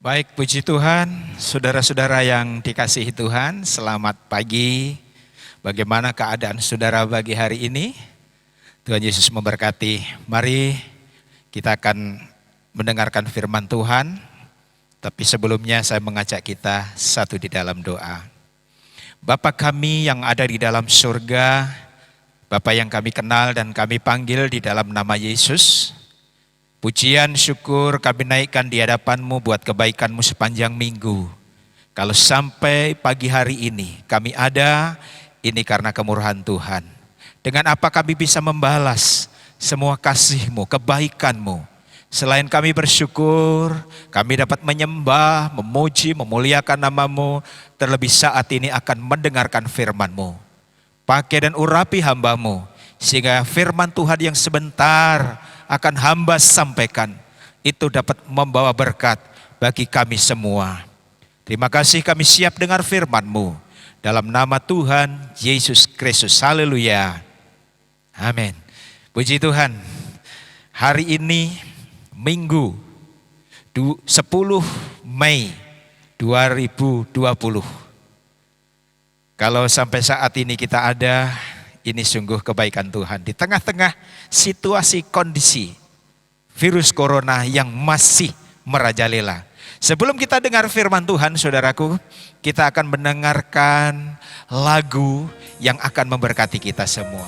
Baik, puji Tuhan, saudara-saudara yang dikasihi Tuhan, selamat pagi. Bagaimana keadaan saudara bagi hari ini? Tuhan Yesus memberkati. Mari kita akan mendengarkan firman Tuhan, tapi sebelumnya saya mengajak kita satu di dalam doa. Bapa kami yang ada di dalam surga, Bapa yang kami kenal dan kami panggil di dalam nama Yesus, pujian syukur kami naikkan di hadapan-Mu buat kebaikan-Mu sepanjang minggu. Kalau sampai pagi hari ini kami ada, ini karena kemurahan Tuhan. Dengan apa kami bisa membalas semua kasih-Mu, kebaikan-Mu. Selain kami bersyukur, kami dapat menyembah, memuji, memuliakan nama-Mu. Terlebih saat ini akan mendengarkan firman-Mu. Pakai dan urapi hamba-Mu, sehingga firman Tuhan yang sebentar akan hamba sampaikan, itu dapat membawa berkat bagi kami semua. Terima kasih kami siap dengar firman-Mu. Dalam nama Tuhan Yesus Kristus, haleluya. Amin. Puji Tuhan. Hari ini Minggu 10 Mei 2020. Kalau sampai saat ini kita ada, ini sungguh kebaikan Tuhan. Di tengah-tengah situasi kondisi virus corona yang masih merajalela. Sebelum kita dengar firman Tuhan, saudaraku, kita akan mendengarkan lagu yang akan memberkati kita semua.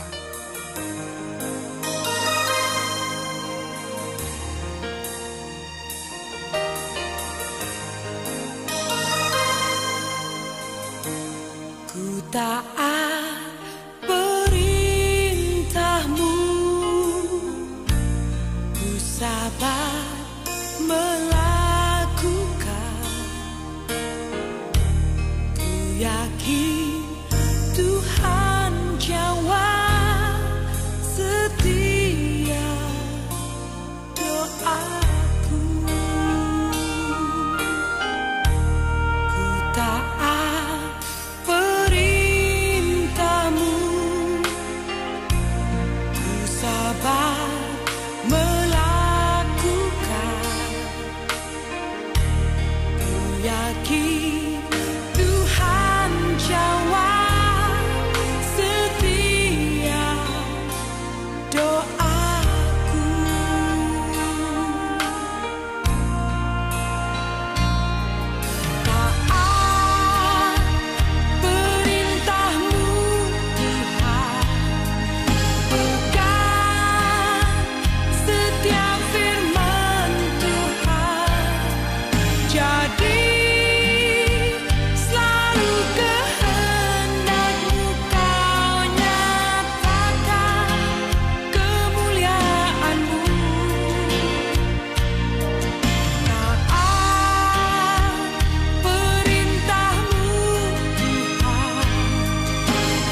Ku taat perintah-Mu, ku sabar melakukan, ku yakin Tuhan jawab setiap doaku. Ku taat perintah-Mu, ku sabar melakukan, ku yakin Tuhan jawab setiap doaku. Taat perintah-Mu Tuhan, pegang setiap firman Tuhan, jadi selalu kehendak-Mu Kau nyatakan kemuliaan-Mu. Taat perintah-Mu Tuhan,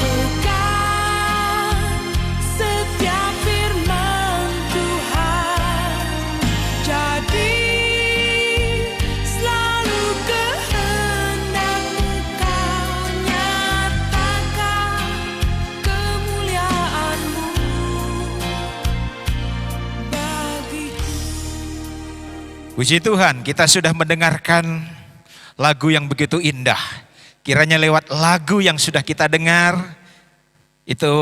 pegang setiap firman Tuhan, jadi selalu kehendak-Mu Kau nyatakan kemuliaan-Mu bagiku. Puji Tuhan, kita sudah mendengarkan lagu yang begitu indah. Kiranya lewat lagu yang sudah kita dengar, itu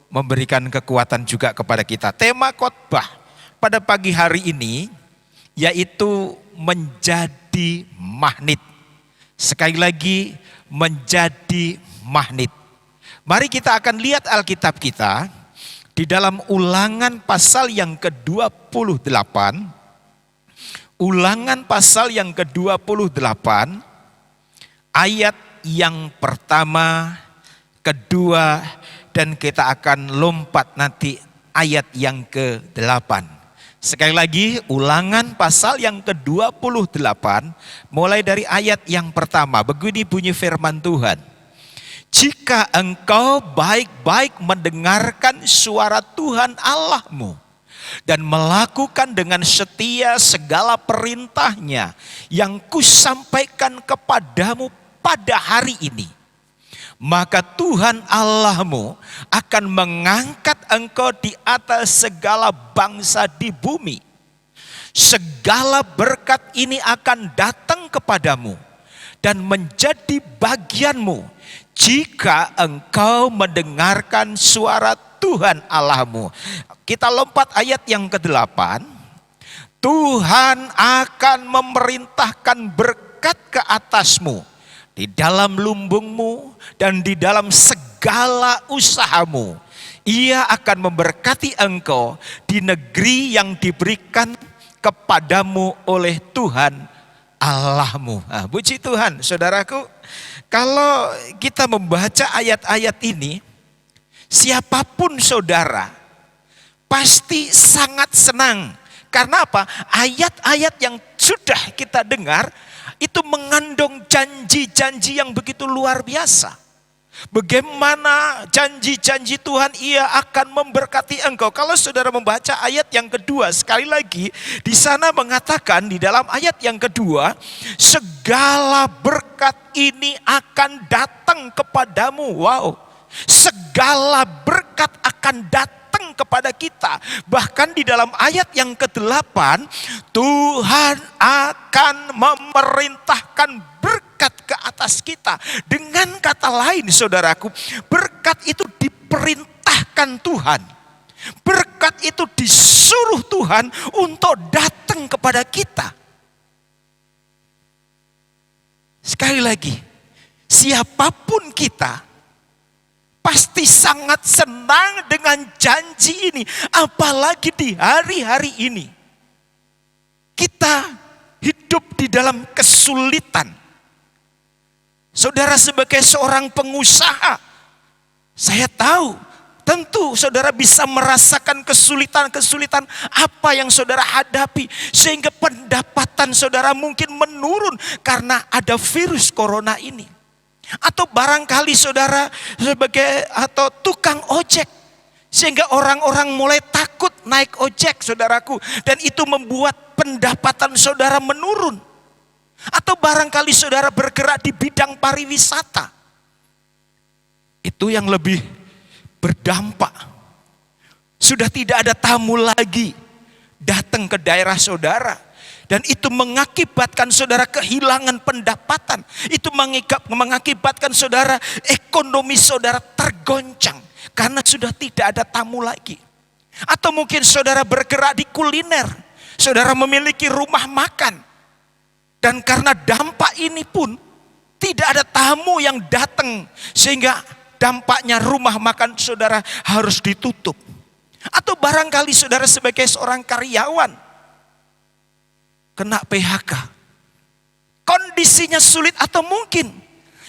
memberikan kekuatan juga kepada kita. Tema khotbah pada pagi hari ini yaitu menjadi magnet. Sekali lagi, menjadi magnet. Mari kita akan lihat Alkitab kita di dalam Ulangan pasal yang ke-28. Ulangan pasal yang ke-28, ayat yang pertama, kedua, dan kita akan lompat nanti ayat yang ke-8. Sekali lagi, Ulangan pasal yang ke-28, mulai dari ayat yang pertama. Begini bunyi firman Tuhan. Jika engkau baik-baik mendengarkan suara Tuhan Allahmu, dan melakukan dengan setia segala perintahnya yang kusampaikan kepadamu pada hari ini, maka Tuhan Allahmu akan mengangkat engkau di atas segala bangsa di bumi. segala berkat ini akan datang kepadamu dan menjadi bagianmu jika engkau mendengarkan suara Tuhan Allahmu. Kita lompat ayat yang ke-8. Tuhan akan memerintahkan berkat ke atasmu di dalam lumbungmu dan di dalam segala usahamu. Ia akan memberkati engkau di negeri yang diberikan kepadamu oleh Tuhan Allahmu. Nah, puji Tuhan, saudaraku. Kalau kita membaca ayat-ayat ini, siapapun saudara pasti sangat senang. Karena apa? Ayat-ayat yang sudah kita dengar itu mengandung janji-janji yang begitu luar biasa. Bagaimana janji-janji Tuhan, ia akan memberkati engkau. Kalau saudara membaca ayat yang kedua, sekali lagi di sana mengatakan di dalam ayat yang kedua, segala berkat ini akan datang kepadamu. Wow, segala berkat akan datang kepada kita. Bahkan di dalam ayat yang ke-8, Tuhan akan memerintahkan berkat ke atas kita. Dengan kata lain saudaraku, berkat itu diperintahkan Tuhan. Berkat itu disuruh Tuhan untuk datang kepada kita. Sekali lagi, siapapun kita pasti sangat senang dengan janji ini. Apalagi di hari-hari ini kita hidup di dalam kesulitan. Saudara sebagai seorang pengusaha, saya tahu tentu saudara bisa merasakan kesulitan-kesulitan apa yang saudara hadapi. Sehingga pendapatan saudara mungkin menurun karena ada virus corona ini. Atau barangkali saudara sebagai atau tukang ojek, sehingga orang-orang mulai takut naik ojek saudaraku. Dan itu membuat pendapatan saudara menurun. Atau barangkali saudara bergerak di bidang pariwisata. Itu yang lebih berdampak. Sudah tidak ada tamu lagi datang ke daerah saudara. Dan itu mengakibatkan saudara kehilangan pendapatan. Itu mengakibatkan saudara ekonomi saudara tergoncang. Karena sudah tidak ada tamu lagi. Atau mungkin saudara bergerak di kuliner. Saudara memiliki rumah makan. Dan karena dampak ini pun tidak ada tamu yang datang. Sehingga dampaknya rumah makan saudara harus ditutup. Atau barangkali saudara sebagai seorang karyawan kena PHK. Kondisinya sulit. Atau mungkin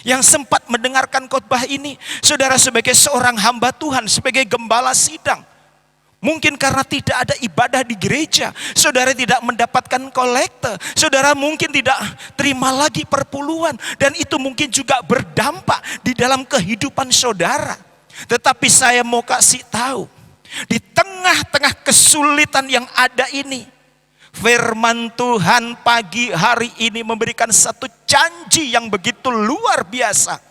yang sempat mendengarkan khotbah ini, saudara sebagai seorang hamba Tuhan, sebagai gembala sidang. Mungkin karena tidak ada ibadah di gereja, saudara tidak mendapatkan kolekte, saudara mungkin tidak terima lagi perpuluhan, dan itu mungkin juga berdampak di dalam kehidupan saudara. Tetapi saya mau kasih tahu, di tengah-tengah kesulitan yang ada ini, firman Tuhan pagi hari ini memberikan satu janji yang begitu luar biasa,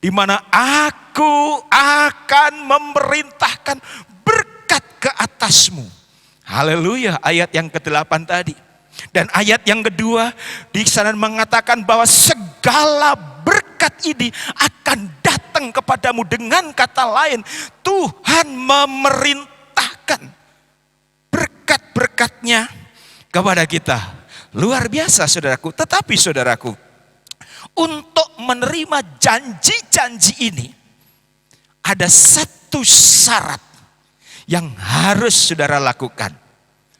di mana aku akan memerintahkan berkat ke atasmu. Haleluya, ayat yang ke-8 tadi. Dan ayat yang kedua di sana mengatakan bahwa segala berkat ini akan datang kepadamu. Dengan kata lain, Tuhan memerintahkan berkat-berkatnya kepada kita. Luar biasa saudaraku. Tetapi saudaraku, untuk menerima janji-janji ini ada satu syarat yang harus saudara lakukan.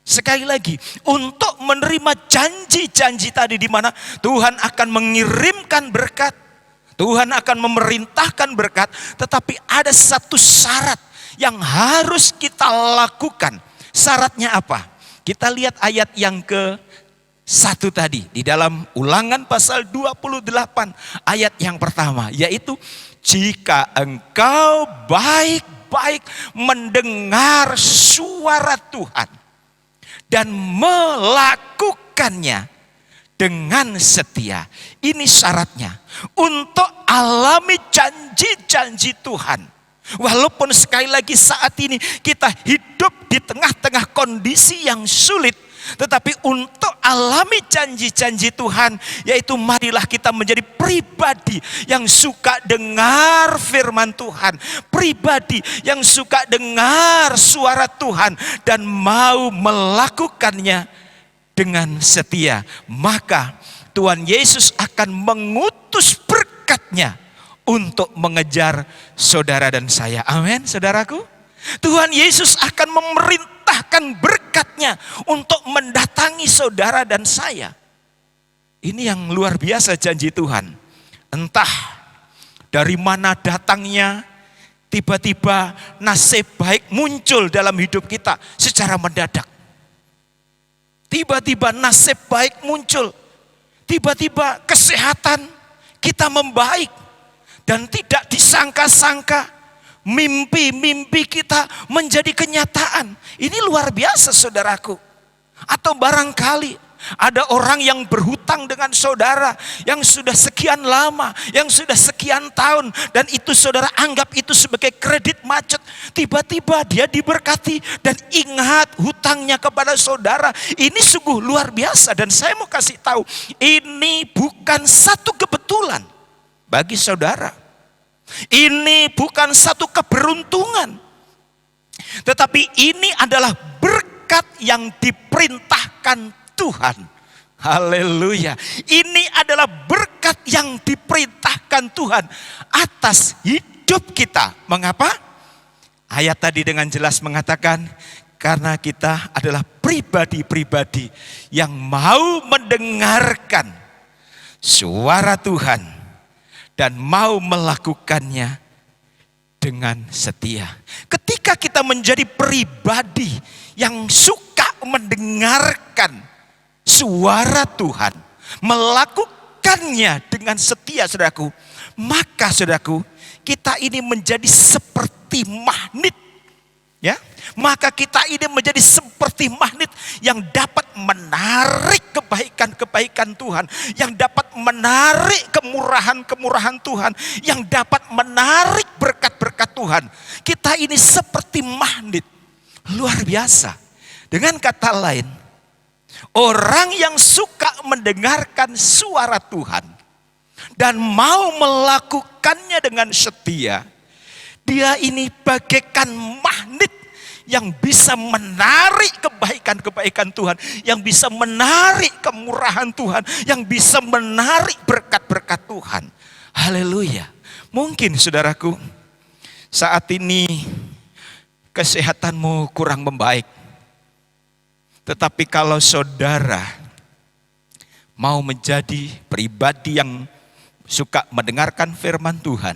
Sekali lagi, untuk menerima janji-janji tadi, di mana Tuhan akan mengirimkan berkat, Tuhan akan memerintahkan berkat, tetapi ada satu syarat yang harus kita lakukan. Syaratnya apa? Kita lihat ayat yang ke-1 tadi di dalam Ulangan pasal 28 ayat yang pertama, yaitu jika engkau baik-baik mendengar suara Tuhan dan melakukannya dengan setia. Ini syaratnya untuk alami janji-janji Tuhan. Walaupun sekali lagi saat ini kita hidup di tengah-tengah kondisi yang sulit, tetapi untuk alami janji-janji Tuhan, yaitu marilah kita menjadi pribadi yang suka dengar firman Tuhan, pribadi yang suka dengar suara Tuhan dan mau melakukannya dengan setia. Maka Tuhan Yesus akan mengutus berkat-Nya untuk mengejar saudara dan saya. Amin, saudaraku. Tuhan Yesus akan memerintahkan berkat-Nya untuk mendatangi saudara dan saya. Ini yang luar biasa janji Tuhan. Entah dari mana datangnya, tiba-tiba nasib baik muncul dalam hidup kita secara mendadak. Tiba-tiba nasib baik muncul. Tiba-tiba kesehatan kita membaik. Dan tidak disangka-sangka mimpi-mimpi kita menjadi kenyataan. Ini luar biasa, saudaraku. Atau barangkali ada orang yang berhutang dengan saudara yang sudah sekian lama, yang sudah sekian tahun, dan itu saudara anggap itu sebagai kredit macet. Tiba-tiba dia diberkati dan ingat hutangnya kepada saudara. Ini sungguh luar biasa, dan saya mau kasih tahu, ini bukan satu kebetulan bagi saudara. Ini bukan satu keberuntungan, tetapi ini adalah berkat yang diperintahkan Tuhan. Haleluya. Ini adalah berkat yang diperintahkan Tuhan atas hidup kita. Mengapa? Ayat tadi dengan jelas mengatakan, karena kita adalah pribadi-pribadi yang mau mendengarkan suara Tuhan dan mau melakukannya dengan setia. Ketika kita menjadi pribadi yang suka mendengarkan suara Tuhan, melakukannya dengan setia, saudaraku, maka saudaraku, kita ini menjadi seperti magnet. Ya, maka kita ini menjadi seperti magnet yang dapat menarik kebaikan-kebaikan Tuhan, yang dapat menarik kemurahan-kemurahan Tuhan, yang dapat menarik berkat-berkat Tuhan. Kita ini seperti magnet, luar biasa. Dengan kata lain, orang yang suka mendengarkan suara Tuhan dan mau melakukannya dengan setia, dia ini bagaikan magnet yang bisa menarik kebaikan-kebaikan Tuhan, yang bisa menarik kemurahan Tuhan, yang bisa menarik berkat-berkat Tuhan. Haleluya. Mungkin saudaraku, saat ini kesehatanmu kurang membaik. Tetapi kalau saudara mau menjadi pribadi yang suka mendengarkan firman Tuhan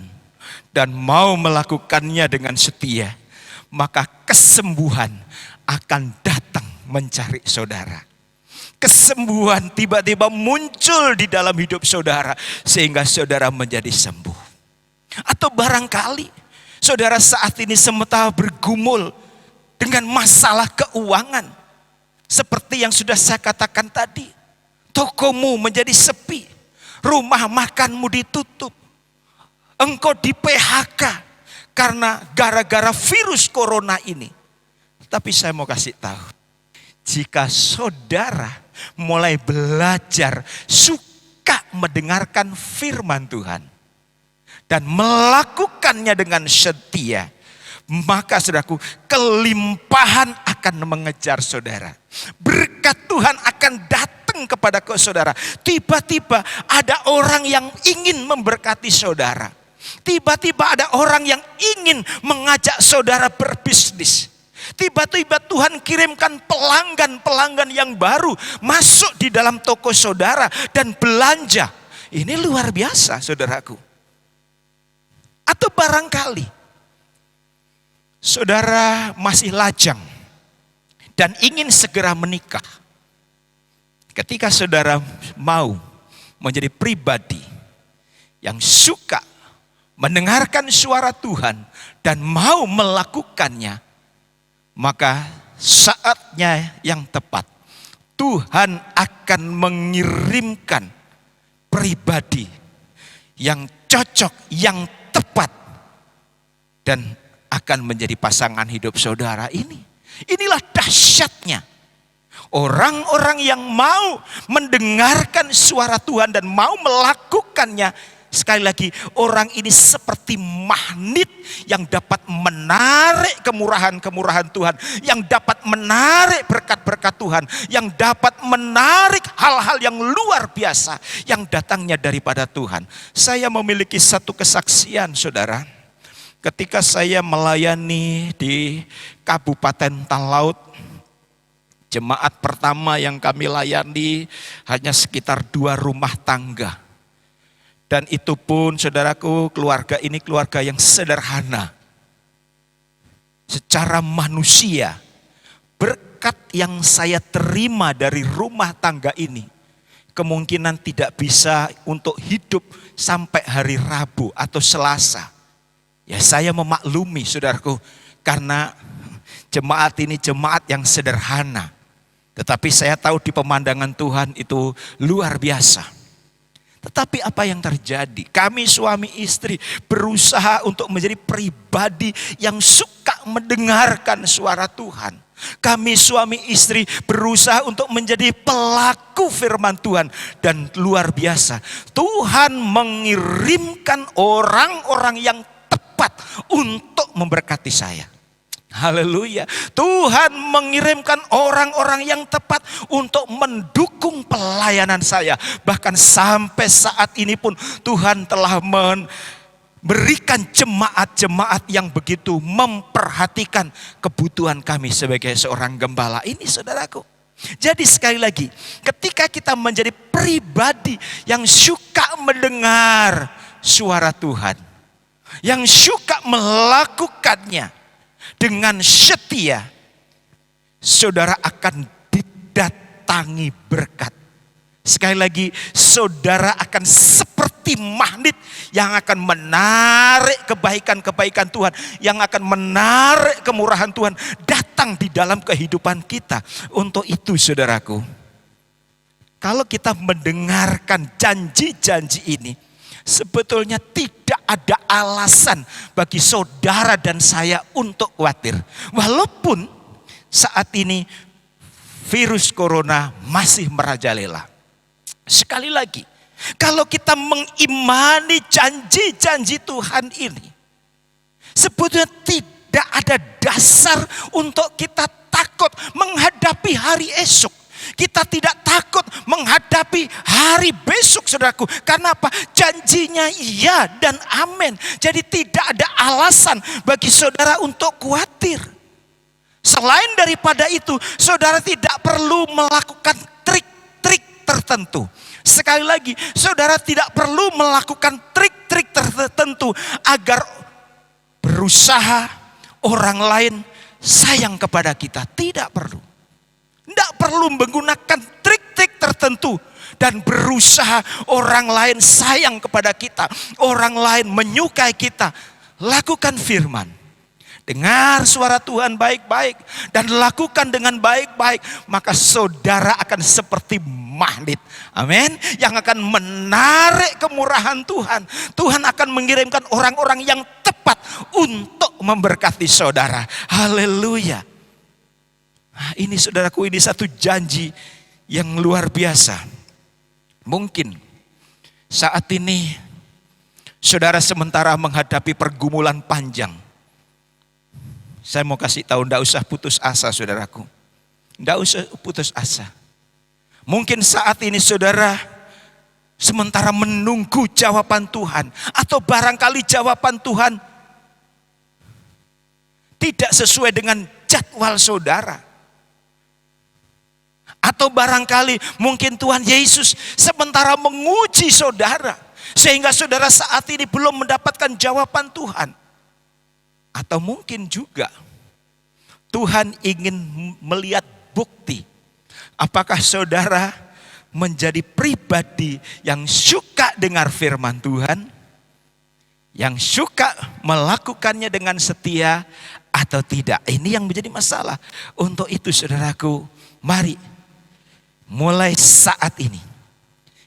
dan mau melakukannya dengan setia, maka kesembuhan akan datang mencari saudara. Kesembuhan tiba-tiba muncul di dalam hidup saudara sehingga saudara menjadi sembuh. Atau barangkali saudara saat ini semata bergumul dengan masalah keuangan. Seperti yang sudah saya katakan tadi, tokomu menjadi sepi, rumah makanmu ditutup, engkau di PHK karena gara-gara virus corona ini. Tapi saya mau kasih tahu, jika saudara mulai belajar suka mendengarkan firman Tuhan dan melakukannya dengan setia, maka saudaraku, kelimpahan akan mengejar saudara. Berkat Tuhan akan datang kepada saudara. Tiba-tiba ada orang yang ingin memberkati saudara. Tiba-tiba ada orang yang ingin mengajak saudara berbisnis. Tiba-tiba Tuhan kirimkan pelanggan-pelanggan yang baru masuk di dalam toko saudara dan belanja. Ini luar biasa, saudaraku. Atau barangkali saudara masih lajang dan ingin segera menikah. Ketika saudara mau menjadi pribadi yang suka mendengarkan suara Tuhan dan mau melakukannya, maka saatnya yang tepat Tuhan akan mengirimkan pribadi yang cocok, yang tepat, dan akan menjadi pasangan hidup saudara ini. Inilah dahsyatnya orang-orang yang mau mendengarkan suara Tuhan dan mau melakukannya. Sekali lagi, orang ini seperti magnet yang dapat menarik kemurahan-kemurahan Tuhan, yang dapat menarik berkat-berkat Tuhan, yang dapat menarik hal-hal yang luar biasa yang datangnya daripada Tuhan. Saya memiliki satu kesaksian, saudara. Ketika saya melayani di Kabupaten Talaut, jemaat pertama yang kami layani hanya sekitar 2 rumah tangga. Dan itu pun saudaraku, keluarga ini keluarga yang sederhana. Secara manusia, berkat yang saya terima dari rumah tangga ini kemungkinan tidak bisa untuk hidup sampai hari Rabu atau Selasa. Ya, saya memaklumi saudaraku, karena jemaat ini jemaat yang sederhana. Tetapi saya tahu di pemandangan Tuhan itu luar biasa. Tetapi apa yang terjadi? Kami suami istri berusaha untuk menjadi pribadi yang suka mendengarkan suara Tuhan. Kami suami istri berusaha untuk menjadi pelaku firman Tuhan. Dan luar biasa, Tuhan mengirimkan orang-orang yang tepat untuk memberkati saya. Haleluya. Tuhan mengirimkan orang-orang yang tepat untuk mendukung pelayanan saya. Bahkan sampai saat ini pun Tuhan telah memberikan jemaat-jemaat yang begitu memperhatikan kebutuhan kami sebagai seorang gembala. Ini saudaraku. Jadi sekali lagi, ketika kita menjadi pribadi yang suka mendengar suara Tuhan, yang suka melakukannya dengan setia, saudara akan didatangi berkat. Sekali lagi, saudara akan seperti magnet yang akan menarik kebaikan-kebaikan Tuhan, yang akan menarik kemurahan Tuhan datang di dalam kehidupan kita. Untuk itu saudaraku, kalau kita mendengarkan janji-janji ini, sebetulnya tidak ada alasan bagi saudara dan saya untuk khawatir. Walaupun saat ini virus corona masih merajalela. Sekali lagi, kalau kita mengimani janji-janji Tuhan ini, sebetulnya tidak ada dasar untuk kita takut menghadapi hari esok. Kita tidak takut menghadapi hari besok, saudaraku. Karena apa? Janjinya iya dan amin. Jadi tidak ada alasan bagi saudara untuk khawatir. Selain daripada itu, saudara tidak perlu melakukan trik-trik tertentu. Sekali lagi, saudara tidak perlu melakukan trik-trik tertentu agar berusaha orang lain sayang kepada kita. Tidak perlu. Tidak perlu menggunakan trik-trik tertentu dan berusaha orang lain sayang kepada kita, orang lain menyukai kita. Lakukan firman. Dengar suara Tuhan baik-baik dan lakukan dengan baik-baik, maka saudara akan seperti magnet. Amin. Yang akan menarik kemurahan Tuhan. Tuhan akan mengirimkan orang-orang yang tepat untuk memberkati saudara. Haleluya. Nah, ini saudaraku, ini satu janji yang luar biasa. Mungkin saat ini saudara sementara menghadapi pergumulan panjang. Saya mau kasih tahu, tidak usah putus asa saudaraku. Tidak usah putus asa. Mungkin saat ini saudara sementara menunggu jawaban Tuhan. Atau barangkali jawaban Tuhan tidak sesuai dengan jadwal saudara. Atau barangkali mungkin Tuhan Yesus sementara menguji saudara. Sehingga saudara saat ini belum mendapatkan jawaban Tuhan. Atau mungkin juga Tuhan ingin melihat bukti. Apakah saudara menjadi pribadi yang suka dengar firman Tuhan. Yang suka melakukannya dengan setia atau tidak. Ini yang menjadi masalah. Untuk itu saudaraku, mari mulai saat ini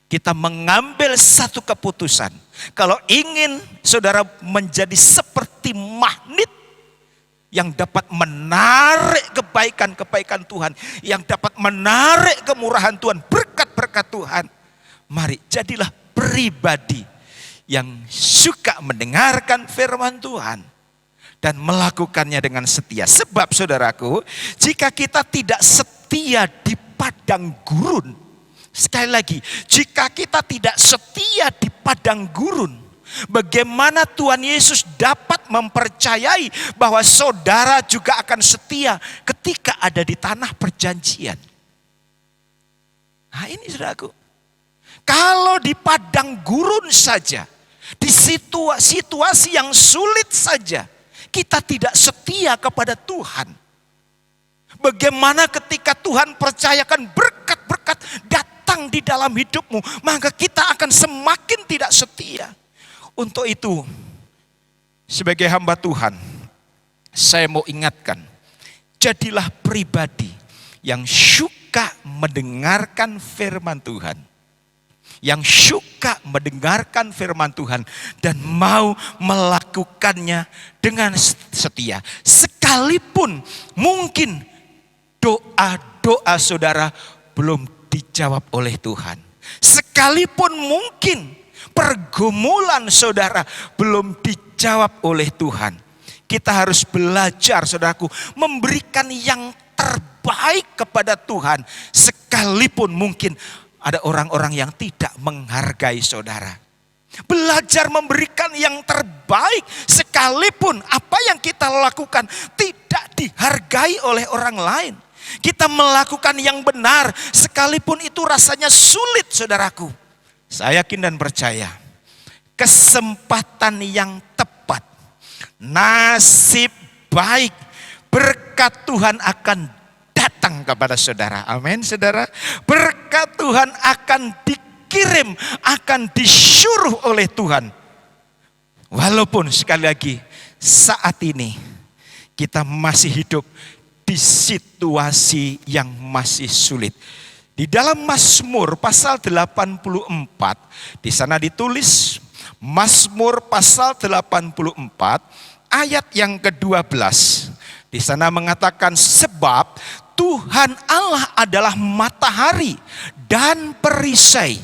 kita mengambil satu keputusan. Kalau ingin saudara menjadi seperti magnet yang dapat menarik kebaikan-kebaikan Tuhan, yang dapat menarik kemurahan Tuhan, berkat-berkat Tuhan. Mari jadilah pribadi yang suka mendengarkan firman Tuhan dan melakukannya dengan setia. Sebab saudaraku, jika kita tidak setia di padang gurun, sekali lagi, jika kita tidak setia di padang gurun, bagaimana Tuhan Yesus dapat mempercayai bahwa saudara juga akan setia ketika ada di tanah perjanjian? Nah ini saudaraku, kalau di padang gurun saja, di situasi yang sulit saja, kita tidak setia kepada Tuhan, bagaimana ketika Tuhan percayakan berkat-berkat datang di dalam hidupmu, maka kita akan semakin tidak setia. Untuk itu, sebagai hamba Tuhan, saya mau ingatkan, jadilah pribadi yang suka mendengarkan firman Tuhan. Yang suka mendengarkan firman Tuhan dan mau melakukannya dengan setia. Sekalipun mungkin doa-doa saudara belum dijawab oleh Tuhan. Sekalipun mungkin pergumulan saudara belum dijawab oleh Tuhan. Kita harus belajar saudaraku, memberikan yang terbaik kepada Tuhan. Sekalipun mungkin ada orang-orang yang tidak menghargai saudara. Belajar memberikan yang terbaik sekalipun apa yang kita lakukan tidak dihargai oleh orang lain. Kita melakukan yang benar sekalipun itu rasanya sulit saudaraku. Saya yakin dan percaya kesempatan yang tepat, nasib baik, berkat Tuhan akan datang kepada saudara. Amin saudara. Berkat Tuhan akan dikirim, akan disuruh oleh Tuhan. Walaupun sekali lagi saat ini kita masih hidup di situasi yang masih sulit. Di dalam Mazmur pasal 84, di sana ditulis, Mazmur pasal 84 ayat yang ke-12. Di sana mengatakan, sebab Tuhan Allah adalah matahari dan perisai,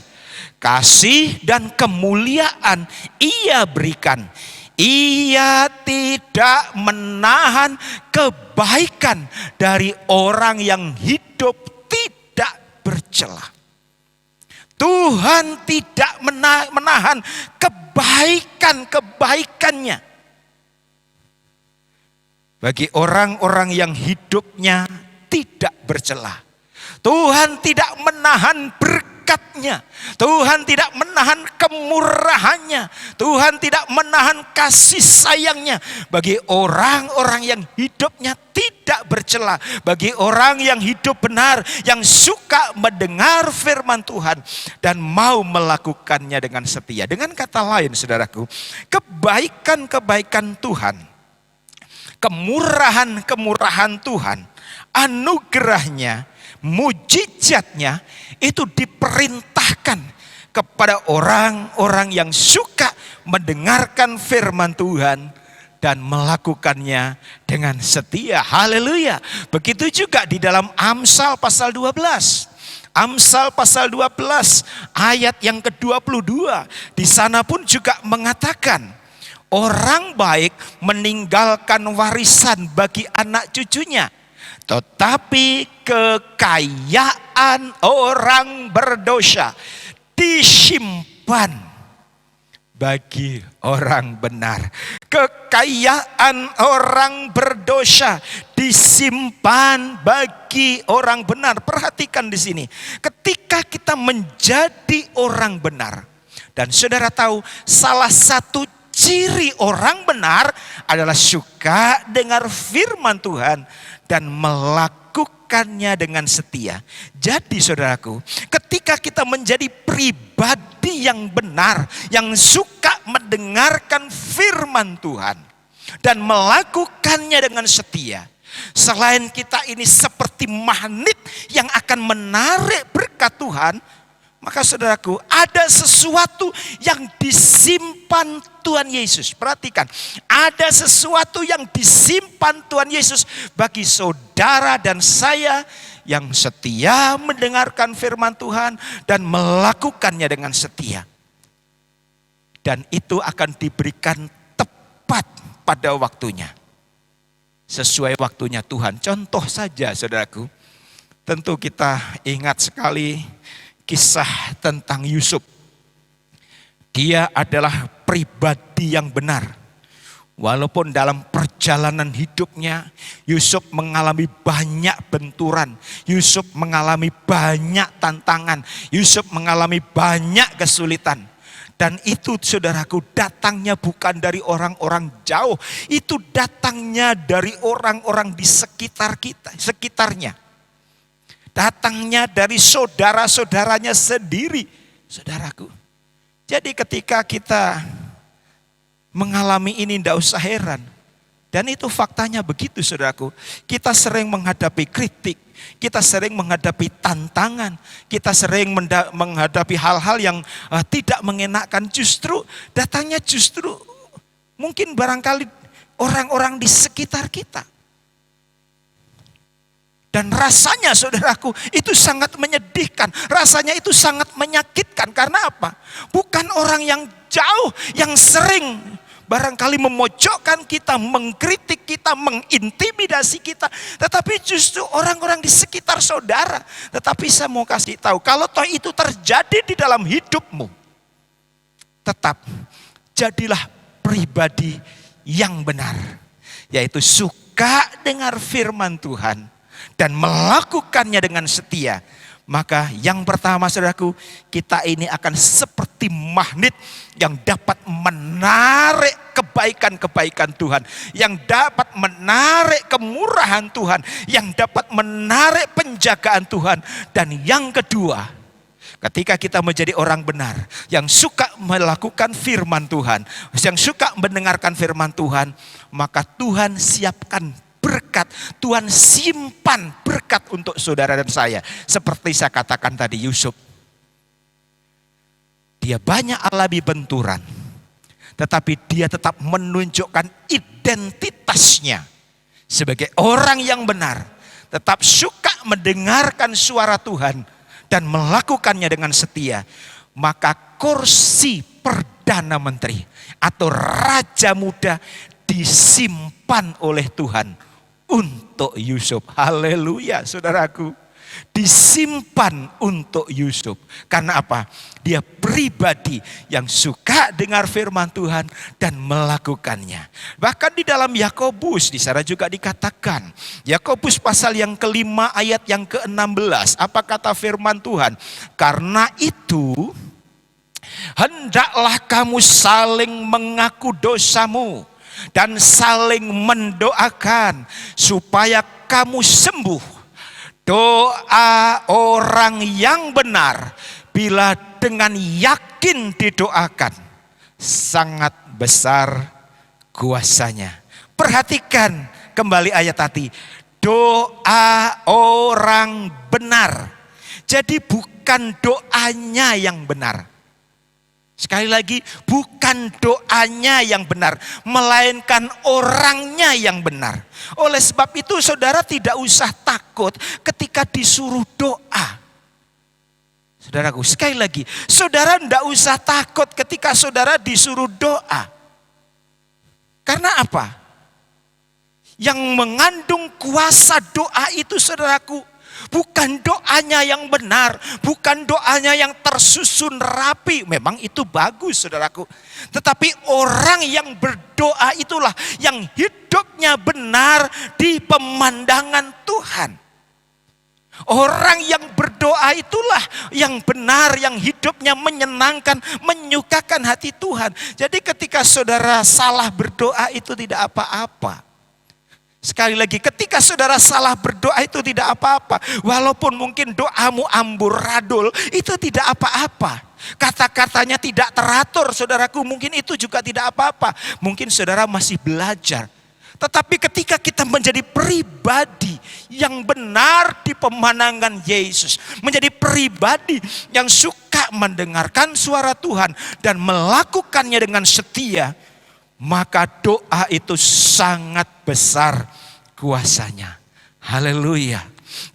kasih dan kemuliaan Ia berikan. Ia tidak menahan kebaikan dari orang yang hidup tidak bercela. Tuhan tidak menahan kebaikan-kebaikannya bagi orang-orang yang hidupnya tidak bercela. Tuhan tidak menahan berkatnya. Tuhan tidak menahan kemurahannya. Tuhan tidak menahan kasih sayangnya bagi orang-orang yang hidupnya tidak bercela. Bagi orang yang hidup benar, yang suka mendengar firman Tuhan dan mau melakukannya dengan setia. Dengan kata lain saudaraku, kebaikan-kebaikan Tuhan, kemurahan-kemurahan Tuhan, anugerahnya, mujizatnya itu diperintahkan kepada orang-orang yang suka mendengarkan firman Tuhan dan melakukannya dengan setia. Haleluya. Begitu juga di dalam Amsal pasal 12. Amsal pasal 12 ayat yang ke-22. Di sana pun juga mengatakan, orang baik meninggalkan warisan bagi anak cucunya, tetapi kekayaan orang berdosa disimpan bagi orang benar. Kekayaan orang berdosa disimpan bagi orang benar. Perhatikan di sini, ketika kita menjadi orang benar, dan saudara tahu salah satu ciri orang benar adalah suka dengar firman Tuhan dan melakukannya dengan setia. Jadi saudaraku, ketika kita menjadi pribadi yang benar, yang suka mendengarkan firman Tuhan dan melakukannya dengan setia, selain kita ini seperti magnet yang akan menarik berkat Tuhan, Maka saudaraku, ada sesuatu yang disimpan Tuhan Yesus. Perhatikan, ada sesuatu yang disimpan Tuhan Yesus bagi saudara dan saya yang setia mendengarkan firman Tuhan dan melakukannya dengan setia. Dan itu akan diberikan tepat pada waktunya. Sesuai waktunya Tuhan. Contoh saja saudaraku, tentu kita ingat sekali kisah tentang Yusuf. Dia adalah pribadi yang benar. Walaupun dalam perjalanan hidupnya Yusuf mengalami banyak benturan, Yusuf mengalami banyak tantangan, Yusuf mengalami banyak kesulitan. Dan itu saudaraku datangnya bukan dari orang-orang jauh, itu datangnya dari orang-orang di sekitarnya. Datangnya dari saudara-saudaranya sendiri, saudaraku. Jadi ketika kita mengalami ini tidak usah heran. Dan itu faktanya begitu saudaraku. Kita sering menghadapi kritik, kita sering menghadapi tantangan, kita sering menghadapi hal-hal yang tidak mengenakan. Datangnya justru mungkin barangkali orang-orang di sekitar kita. Dan rasanya saudaraku itu sangat menyedihkan. Rasanya itu sangat menyakitkan. Karena apa? Bukan orang yang jauh yang sering barangkali memojokkan kita, mengkritik kita, mengintimidasi kita. Tetapi justru orang-orang di sekitar saudara. Tetapi saya mau kasih tahu, kalau toh itu terjadi di dalam hidupmu, tetap jadilah pribadi yang benar. Yaitu suka dengar firman Tuhan dan melakukannya dengan setia. Maka yang pertama saudaraku, kita ini akan seperti magnet yang dapat menarik kebaikan-kebaikan Tuhan. Yang dapat menarik kemurahan Tuhan. Yang dapat menarik penjagaan Tuhan. Dan yang kedua, ketika kita menjadi orang benar, yang suka melakukan firman Tuhan, yang suka mendengarkan firman Tuhan, maka Tuhan siapkan berkat, Tuhan simpan berkat untuk saudara dan saya. Seperti saya katakan tadi, Yusuf, dia banyak alami benturan, tetapi dia tetap menunjukkan identitasnya sebagai orang yang benar, tetap suka mendengarkan suara Tuhan dan melakukannya dengan setia. Maka kursi Perdana Menteri atau Raja Muda disimpan oleh Tuhan untuk Yusuf. Haleluya saudaraku. Disimpan untuk Yusuf. Karena apa? Dia pribadi yang suka dengar firman Tuhan dan melakukannya. Bahkan di dalam Yakobus di sana juga dikatakan. Yakobus pasal yang kelima ayat yang ke-16. Apa kata firman Tuhan? Karena itu hendaklah kamu saling mengaku dosamu dan saling mendoakan supaya kamu sembuh. Doa orang yang benar bila dengan yakin didoakan sangat besar kuasanya. Perhatikan kembali ayat tadi. Doa orang benar. Jadi bukan doanya yang benar. Sekali lagi, bukan doanya yang benar, melainkan orangnya yang benar. Oleh sebab itu saudara tidak usah takut ketika disuruh doa. Saudaraku, sekali lagi, saudara tidak usah takut ketika saudara disuruh doa. Karena apa? Yang mengandung kuasa doa itu saudaraku, bukan doanya yang benar, bukan doanya yang tersusun rapi. Memang itu bagus saudaraku. Tetapi orang yang berdoa itulah yang hidupnya benar di pemandangan Tuhan. Orang yang berdoa itulah yang benar, yang hidupnya menyenangkan, menyukakan hati Tuhan. Jadi ketika saudara salah berdoa itu tidak apa-apa. Sekali lagi, ketika saudara salah berdoa itu tidak apa-apa. Walaupun mungkin doamu amburadul, itu tidak apa-apa. Kata-katanya tidak teratur, saudaraku, mungkin itu juga tidak apa-apa. Mungkin saudara masih belajar. Tetapi ketika kita menjadi pribadi yang benar di pemandangan Yesus, menjadi pribadi yang suka mendengarkan suara Tuhan dan melakukannya dengan setia, maka doa itu sangat besar kuasanya. Haleluya.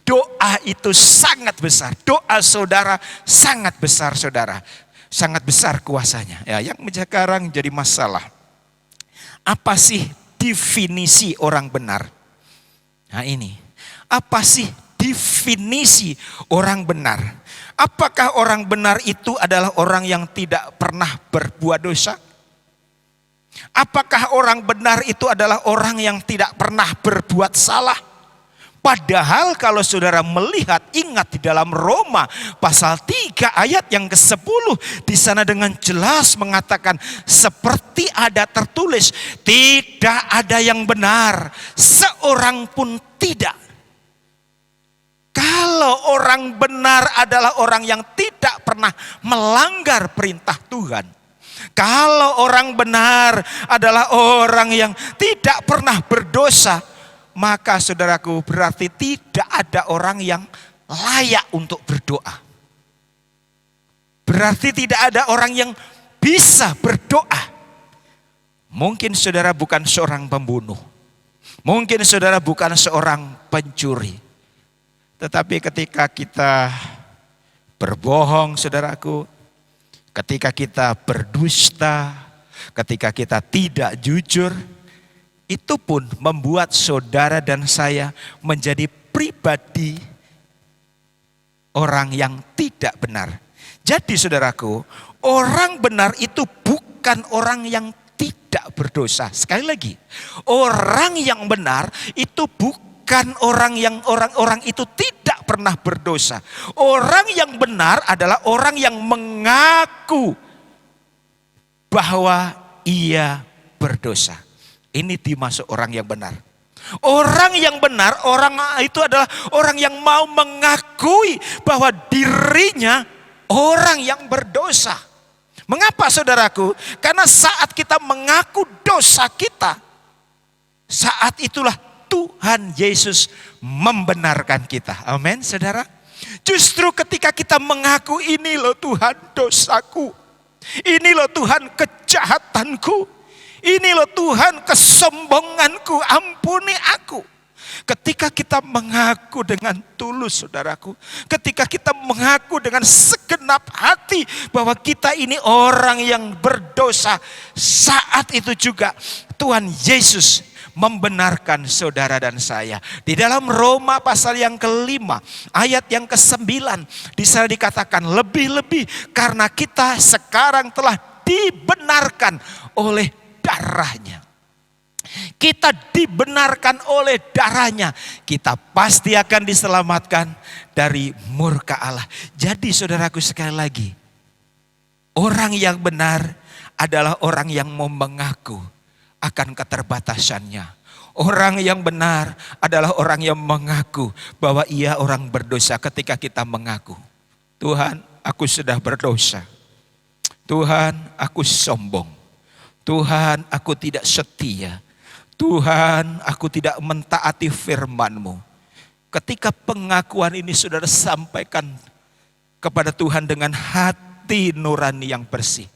Doa itu sangat besar. Doa saudara sangat besar, saudara. Sangat besar kuasanya. Ya, yang sekarang jadi masalah. Apa sih definisi orang benar? Nah ini. Apa sih definisi orang benar? Apakah orang benar itu adalah orang yang tidak pernah berbuat dosa? Apakah orang benar itu adalah orang yang tidak pernah berbuat salah? Padahal kalau saudara melihat, ingat di dalam Roma pasal 3 ayat yang ke-10. Di sana dengan jelas mengatakan seperti ada tertulis, tidak ada yang benar, seorang pun tidak. Kalau orang benar adalah orang yang tidak pernah melanggar perintah Tuhan. Kalau orang benar adalah orang yang tidak pernah berdosa, maka saudaraku berarti tidak ada orang yang layak untuk berdoa. Berarti tidak ada orang yang bisa berdoa. Mungkin saudara bukan seorang pembunuh. Mungkin saudara bukan seorang pencuri. Tetapi ketika kita berbohong, saudaraku, ketika kita berdusta, ketika kita tidak jujur, itu pun membuat saudara dan saya menjadi pribadi orang yang tidak benar. Jadi saudaraku, orang benar itu bukan orang yang tidak berdosa. Sekali lagi, orang yang benar itu bukan orang itu tidak pernah berdosa. Orang yang benar adalah orang yang mengaku bahwa ia berdosa. Ini dimasuk orang yang benar. Orang yang benar, orang itu adalah orang yang mau mengakui bahwa dirinya orang yang berdosa. Mengapa saudaraku? Karena saat kita mengaku dosa kita, saat itulah Tuhan Yesus membenarkan kita. Amin, saudara. Justru ketika kita mengaku, ini loh Tuhan dosaku, ini loh Tuhan kejahatanku, ini loh Tuhan kesombonganku, ampuni aku. Ketika kita mengaku dengan tulus, saudaraku, ketika kita mengaku dengan segenap hati bahwa kita ini orang yang berdosa, saat itu juga Tuhan Yesus membenarkan saudara dan saya. Di dalam Roma pasal yang ke-5 ayat yang ke-9, di sana dikatakan lebih-lebih karena kita sekarang telah dibenarkan oleh darahnya. Kita dibenarkan oleh darahnya, kita pasti akan diselamatkan dari murka Allah. Jadi saudaraku sekali lagi, orang yang benar adalah orang yang mau mengaku akan keterbatasannya. Orang yang benar adalah orang yang mengaku bahwa ia orang berdosa. Ketika kita mengaku, Tuhan, aku sudah berdosa. Tuhan, aku sombong. Tuhan, aku tidak setia. Tuhan, aku tidak mentaati firman-Mu. Ketika pengakuan ini saudara sampaikan kepada Tuhan dengan hati nurani yang bersih,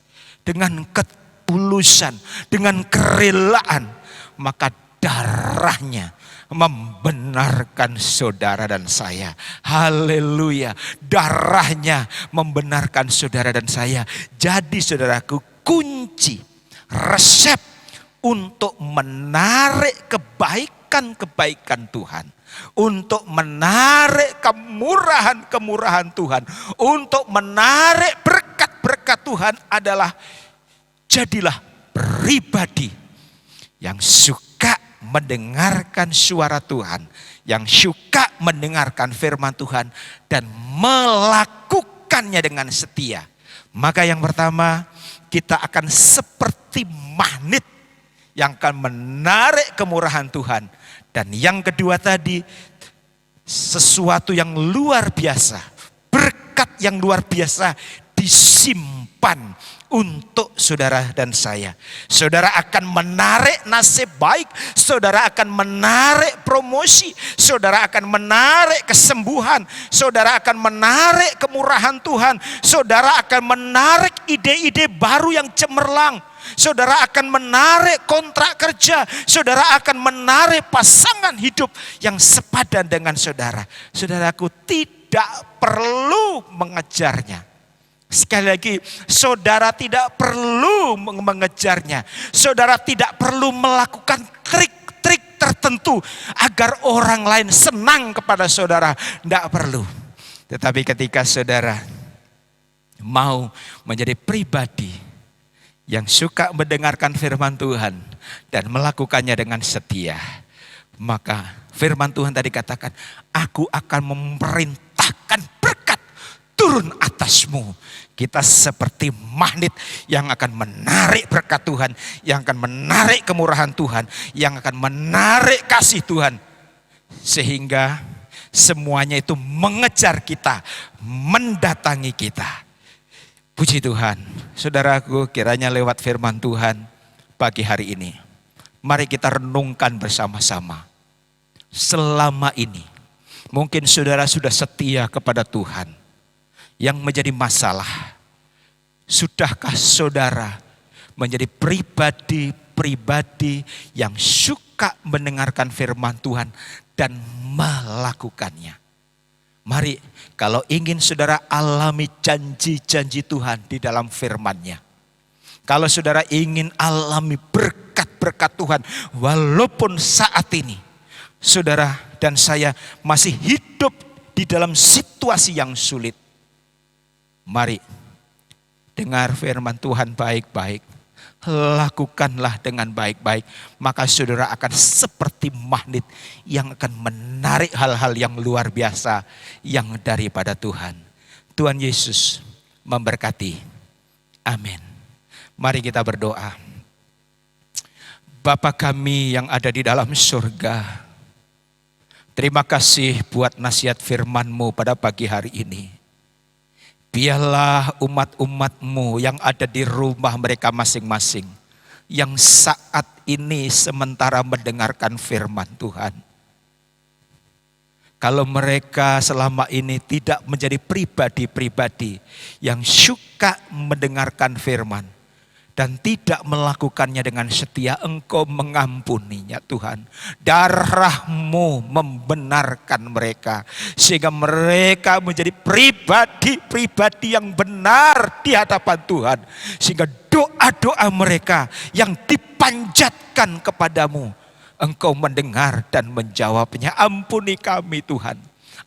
dengan ketulusan, dengan kerelaan, maka darahnya membenarkan saudara dan saya. Haleluya. Darahnya membenarkan saudara dan saya. Jadi saudaraku, kunci resep untuk menarik kebaikan-kebaikan Tuhan, untuk menarik kemurahan-kemurahan Tuhan, untuk menarik berkat-berkat Tuhan adalah jadilah pribadi yang suka mendengarkan suara Tuhan, yang suka mendengarkan firman Tuhan dan melakukannya dengan setia. Maka yang pertama, kita akan seperti magnet yang akan menarik kemurahan Tuhan. Dan yang kedua tadi, sesuatu yang luar biasa, berkat yang luar biasa disimpan untuk saudara dan saya. Saudara akan menarik nasib baik, saudara akan menarik promosi, saudara akan menarik kesembuhan, saudara akan menarik kemurahan Tuhan, saudara akan menarik ide-ide baru yang cemerlang, saudara akan menarik kontrak kerja, saudara akan menarik pasangan hidup yang sepadan dengan saudara. Saudaraku, tidak perlu mengejarnya. Sekali lagi, saudara tidak perlu mengejarnya. Saudara tidak perlu melakukan trik-trik tertentu agar orang lain senang kepada saudara. Tidak perlu. Tetapi ketika saudara mau menjadi pribadi yang suka mendengarkan firman Tuhan dan melakukannya dengan setia, maka firman Tuhan tadi katakan, aku akan memerintahkan berkat turun atasmu. Kita seperti magnet yang akan menarik berkat Tuhan, yang akan menarik kemurahan Tuhan, yang akan menarik kasih Tuhan. Sehingga semuanya itu mengejar kita, mendatangi kita. Puji Tuhan. Saudaraku, kiranya lewat firman Tuhan pagi hari ini, mari kita renungkan bersama-sama. Selama ini, mungkin saudara sudah setia kepada Tuhan. Yang menjadi masalah, sudahkah saudara menjadi pribadi-pribadi yang suka mendengarkan firman Tuhan dan melakukannya? Mari, kalau ingin saudara alami janji-janji Tuhan di dalam firman-Nya, kalau saudara ingin alami berkat-berkat Tuhan, walaupun saat ini saudara dan saya masih hidup di dalam situasi yang sulit, mari dengar firman Tuhan baik-baik, lakukanlah dengan baik-baik, maka saudara akan seperti magnet yang akan menarik hal-hal yang luar biasa yang daripada Tuhan. Tuhan Yesus memberkati. Amin. Mari kita berdoa. Bapa kami yang ada di dalam surga, terima kasih buat nasihat firman-Mu pada pagi hari ini. Biarlah umat-umat-Mu yang ada di rumah mereka masing-masing, yang saat ini sementara mendengarkan firman Tuhan, kalau mereka selama ini tidak menjadi pribadi-pribadi yang suka mendengarkan firman dan tidak melakukannya dengan setia, Engkau mengampuninya Tuhan. Darah-Mu membenarkan mereka, sehingga mereka menjadi pribadi-pribadi yang benar di hadapan Tuhan. Sehingga doa-doa mereka yang dipanjatkan kepadamu, Engkau mendengar dan menjawabnya. Ampuni kami Tuhan,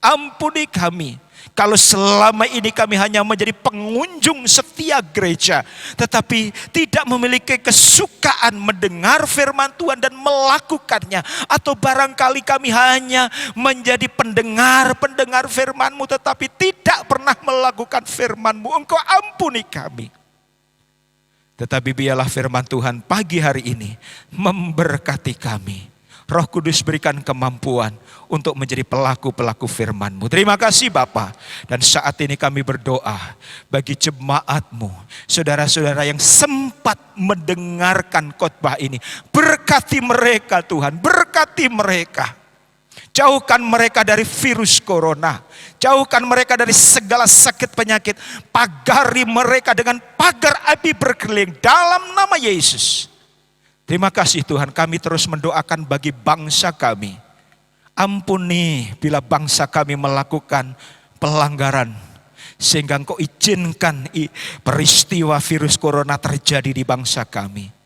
ampuni kami. Kalau selama ini kami hanya menjadi pengunjung setia gereja, tetapi tidak memiliki kesukaan mendengar firman Tuhan dan melakukannya. Atau barangkali kami hanya menjadi pendengar firman-Mu, tetapi tidak pernah melakukan firman-Mu. Engkau ampuni kami. Tetapi biarlah firman Tuhan pagi hari ini memberkati kami. Roh Kudus berikan kemampuan untuk menjadi pelaku-pelaku firman-Mu. Terima kasih Bapa. Dan saat ini kami berdoa bagi jemaat-Mu, saudara-saudara yang sempat mendengarkan khotbah ini. Berkati mereka Tuhan, berkati mereka. Jauhkan mereka dari virus corona, jauhkan mereka dari segala sakit penyakit. Pagari mereka dengan pagar api berkeliling dalam nama Yesus. Terima kasih Tuhan, kami terus mendoakan bagi bangsa kami. Ampuni bila bangsa kami melakukan pelanggaran, sehingga Engkau izinkan peristiwa virus corona terjadi di bangsa kami.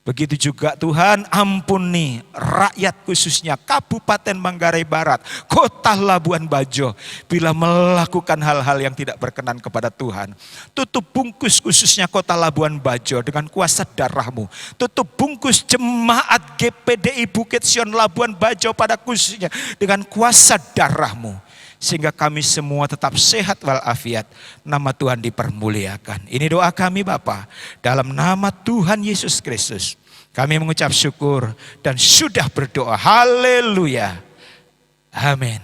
Begitu juga Tuhan, ampuni rakyat khususnya Kabupaten Manggarai Barat, Kota Labuan Bajo, bila melakukan hal-hal yang tidak berkenan kepada Tuhan. Tutup bungkus khususnya Kota Labuan Bajo dengan kuasa darah-Mu. Tutup bungkus jemaat GPDI Bukit Sion Labuan Bajo pada khususnya dengan kuasa darah-Mu. Sehingga kami semua tetap sehat walafiat. Nama Tuhan dipermuliakan. Ini doa kami Bapa. Dalam nama Tuhan Yesus Kristus. Kami mengucap syukur dan sudah berdoa. Haleluya. Amin.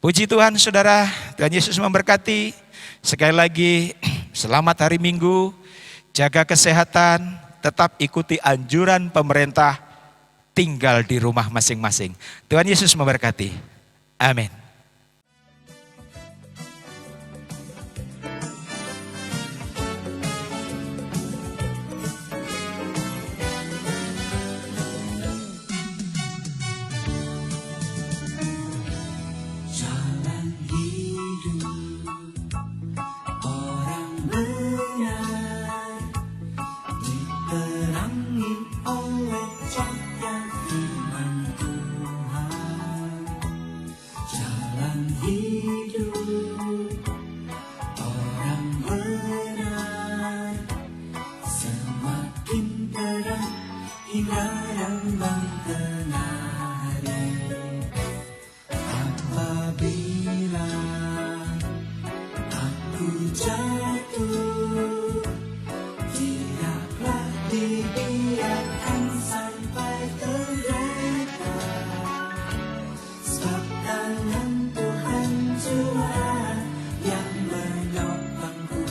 Puji Tuhan saudara. Tuhan Yesus memberkati. Sekali lagi selamat hari Minggu. jaga kesehatan, tetap ikuti anjuran pemerintah, tinggal di rumah masing-masing. Tuhan Yesus memberkati. Amin. Jalan hidup orang benar diterangi oleh cahaya firman Tuhan. Jalan hidup orang benar semakin terang hingga ambang tengah hari. Apabila aku jatuh, tidaklah dibiarkan sampai terjatuh. Sebab tangan Tuhan jua yang menopangku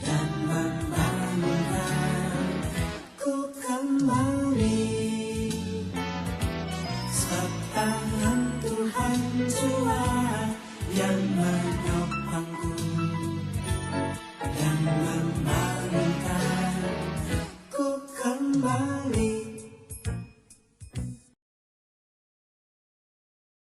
dan membangunkanku kembali. Sebab tangan Tuhan jua